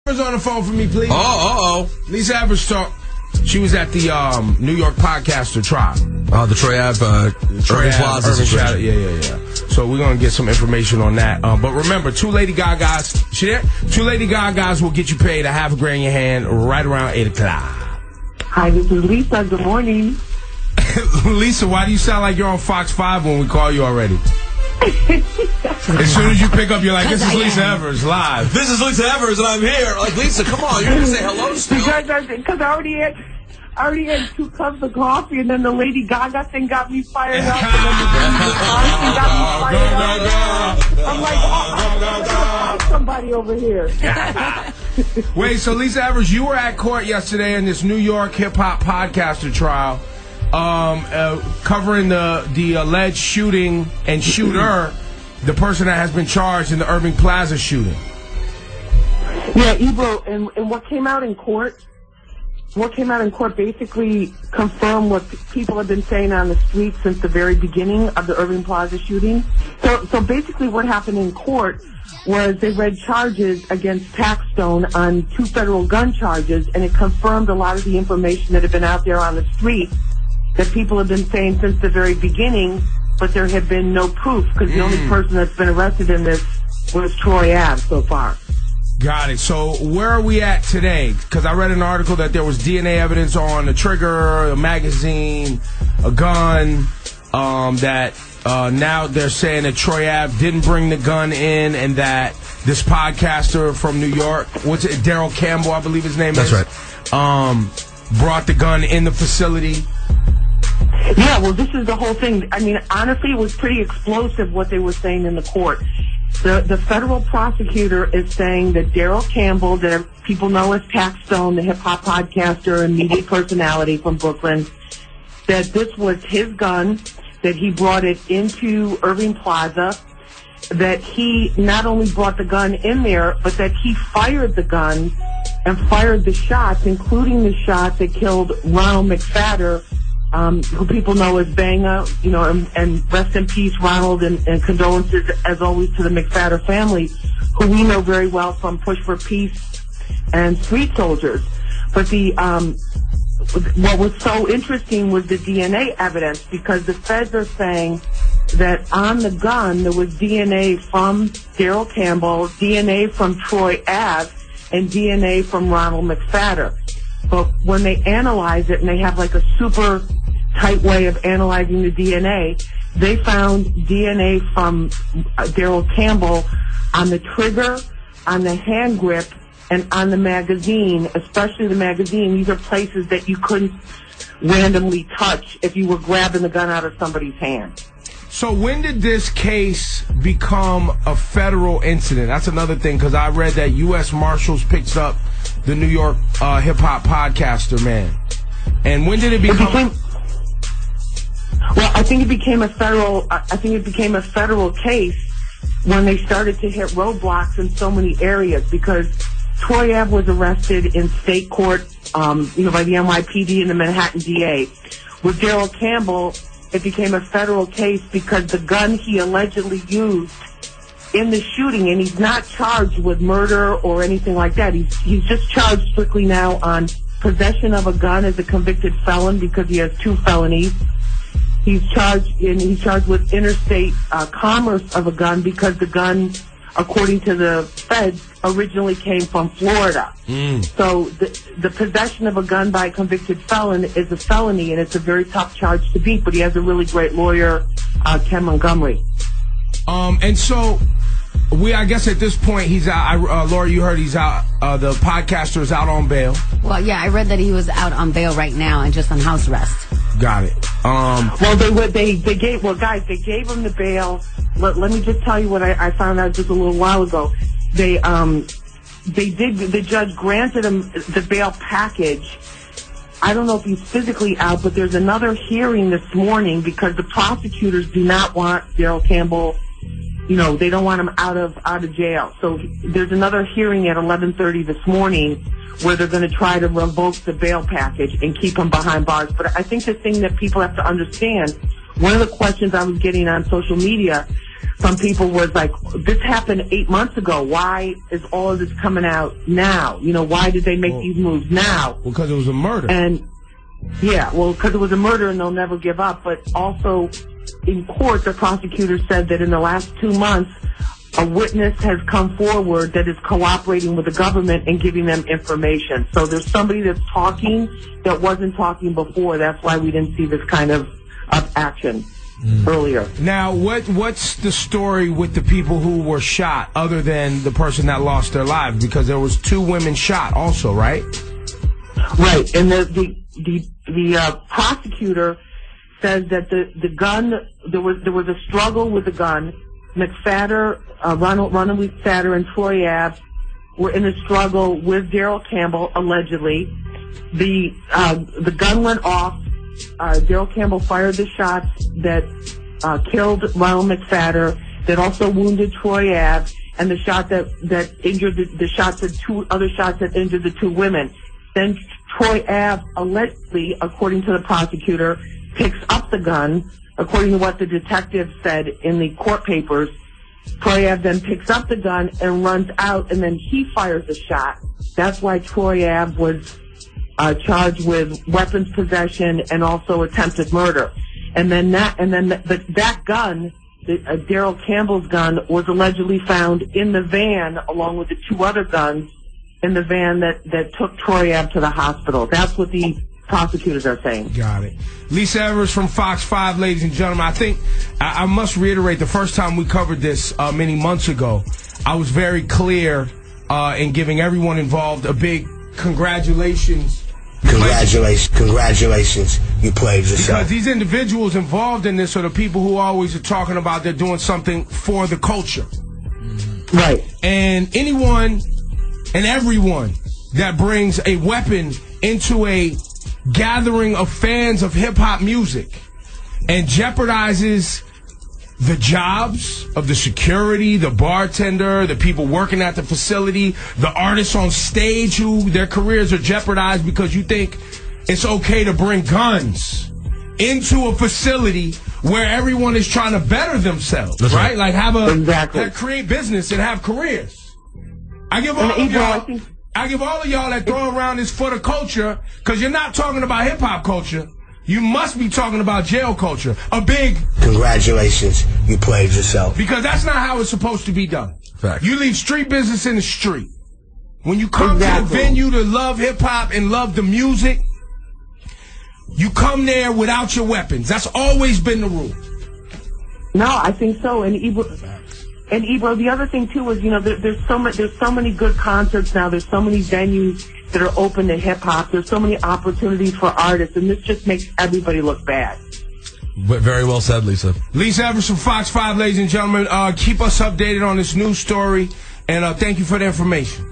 on the phone for me, please. Lisa Evers talk. She was at the New York podcaster trial. The Troy Ave, Irving Plaza situation. Yeah. So we're going to get some information on that. But remember, two Lady Gagas. Two Lady Gagas will get you paid $500,000 in your hand right around 8 o'clock. Hi, this is Lisa. Good morning. Lisa, why do you sound like you're on Fox 5 when we call you already? As soon as you pick up, you're like, this is Lisa Evers, live. This is Lisa Evers, and I'm here. Like, Lisa, come on, you're going to say hello still. Because I already had 2 cups of coffee, and then the Lady Gaga thing got me fired up. And then the thing got me fired up. I'm like, I'll somebody over here. Wait, so Lisa Evers, you were at court yesterday in this New York hip-hop podcaster trial. Covering the alleged shooting and shooter, the person that has been charged in the Irving Plaza shooting. Yeah, Ebro, and what came out in court basically confirmed what people have been saying on the street since the very beginning of the Irving Plaza shooting. So basically what happened in court was they read charges against Taxstone on 2 federal gun charges, and it confirmed a lot of the information that had been out there on the street that people have been saying since the very beginning, but there had been no proof because the only person that's been arrested in this was Troy Ave so far. Got it. So where are we at today? Because I read an article that there was DNA evidence on a trigger, a magazine, a gun, that now they're saying that Troy Ave didn't bring the gun in, and that this podcaster from New York, Daryl Campbell, I believe his name is. That's right. Brought the gun in the facility. Yeah, well, this is the whole thing. I mean, honestly, it was pretty explosive what they were saying in the court. The federal prosecutor is saying that Daryl Campbell, that people know as Taxstone, the hip-hop podcaster and media personality from Brooklyn, that this was his gun, that he brought it into Irving Plaza, that he not only brought the gun in there, but that he fired the gun and fired the shots, including the shot that killed Ronald McFadder, who people know as Banga, and rest in peace, Ronald, and condolences, as always, to the McFadder family, who we know very well from Push for Peace and Street Soldiers. But what was so interesting was the DNA evidence, because the feds are saying that on the gun there was DNA from Daryl Campbell, DNA from Troy Ave, and DNA from Ronald McFadder. But when they analyze it, and they have like a super tight way of analyzing the DNA, they found DNA from Daryl Campbell on the trigger, on the hand grip, and on the magazine, especially the magazine. These are places that you couldn't randomly touch if you were grabbing the gun out of somebody's hand. So when did this case become a federal incident? That's another thing, because I read that U.S. Marshals picked up the New York hip-hop podcaster, man. And when did it become... Well, I think it became a federal case when they started to hit roadblocks in so many areas, because Troy Ave was arrested in state court, by the NYPD and the Manhattan DA. With Daryl Campbell, it became a federal case because the gun he allegedly used in the shooting, and he's not charged with murder or anything like that. He's just charged strictly now on possession of a gun as a convicted felon because he has 2 felonies. He's charged with interstate commerce of a gun because the gun, according to the feds, originally came from Florida. So the possession of a gun by a convicted felon is a felony, and it's a very tough charge to beat, but he has a really great lawyer, Ken Montgomery. And so, I guess at this point, he's out. Laura, you heard he's out. The podcaster is out on bail. Well, yeah, I read that he was out on bail right now and just on house arrest. Got it. Well, they gave him the bail. Let me just tell you what I found out just a little while ago. The judge granted him the bail package. I don't know if he's physically out, but there's another hearing this morning because the prosecutors do not want Daryl Campbell. They don't want him out of jail. So there's another hearing at 11:30 this morning where they're going to try to revoke the bail package and keep him behind bars. But I think the thing that people have to understand, one of the questions I was getting on social media some people was like, this happened 8 months ago. Why is all of this coming out now? You know, why did they make these moves now? Well, because it was a murder. And yeah, well, because it was a murder and they'll never give up. But also in court, the prosecutor said that in the last 2 months, a witness has come forward that is cooperating with the government and giving them information. So there's somebody that's talking that wasn't talking before. That's why we didn't see this kind of action earlier. Now, what's the story with the people who were shot other than the person that lost their lives? Because there was 2 women shot also, right? Right. And the prosecutor says that the gun, there was a struggle with the gun. McFadder, Ronald McFadder and Troy Ave were in a struggle with Daryl Campbell, allegedly. The gun went off. Daryl Campbell fired the shots that killed Ronald McFadder, that also wounded Troy Ave, and the shot that injured the shots that 2 other shots that injured the 2 women. Then Troy Ave, allegedly, according to the prosecutor, picks up the gun. According to what the detective said in the court papers, Troy Ave then picks up the gun and runs out, and then he fires a shot. That's why Troy Ave was charged with weapons possession and also attempted murder. And then that gun, Daryl Campbell's gun, was allegedly found in the van along with the 2 other guns in the van that took Troy Ave to the hospital. That's what the prosecutors are saying. Got it. Lisa Evers from Fox 5, ladies and gentlemen. I think I must reiterate, the first time we covered this many months ago, I was very clear in giving everyone involved a big congratulations. Congratulations, you played yourself. Because these individuals involved in this are the people who always are talking about they're doing something for the culture. Right. And anyone and everyone that brings a weapon into a gathering of fans of hip-hop music and jeopardizes the jobs of the security, the bartender, the people working at the facility, the artists on stage who their careers are jeopardized because you think it's okay to bring guns into a facility where everyone is trying to better themselves, That's right? Like exactly. create business and have careers. I give all of y'all that throw around this for the culture, because you're not talking about hip-hop culture. You must be talking about jail culture. A big congratulations, you played yourself. Because that's not how it's supposed to be done. Fact. You leave street business in the street. When you come to the venue to love hip-hop and love the music, you come there without your weapons. That's always been the rule. No, I think so. And Ebro, the other thing too is, you know, there's so many good concerts now. There's so many venues that are open to hip hop. There's so many opportunities for artists, and this just makes everybody look bad. Very well said, Lisa. Lisa Evers from Fox 5, ladies and gentlemen. Keep us updated on this news story, and thank you for the information.